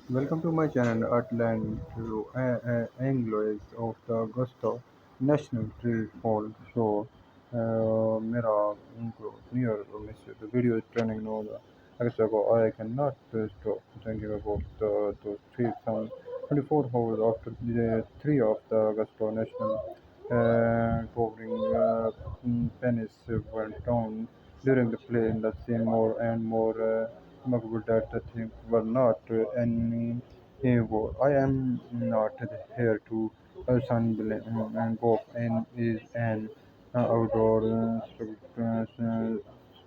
Welcome to my channel Atlant Anglois of the Augusta National Tree Fall Show. Mera intro near Mr. The video is turning now the ago I cannot stop thinking about those three some 24 hours after the three of the Augusta National covering penis went down during the play in the scene more and more remarkable that the things were not any war. I am not here to sunblind and Bob and is an outdoor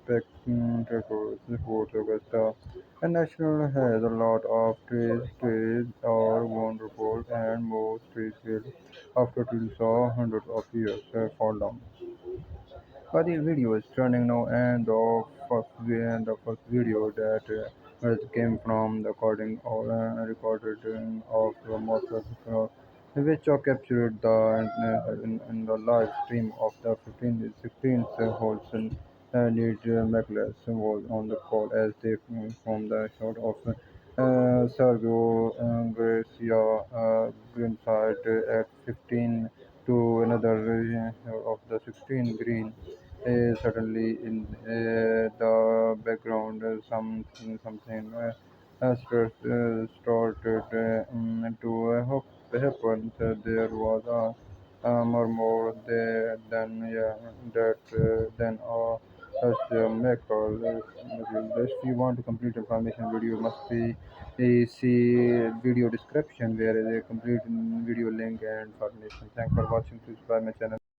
spectacle sport Augusta. And National has a lot of trees. Trees are wonderful and most trees will after trees saw hundreds of years fall down. But the video is trending now, and the first video that came from the recorded of the Moscow, which captured in the live stream of the 16th holes lead Mechles was on the call as they from the shot of Sergio Garcia greenside at 15 to another of the 16 green. Suddenly, in the background, something started to happen. There was a murmur there, then yeah, that then as maker. If you want to complete information, video must be see video description where is a complete video link and information. Thanks for watching. Please subscribe my channel.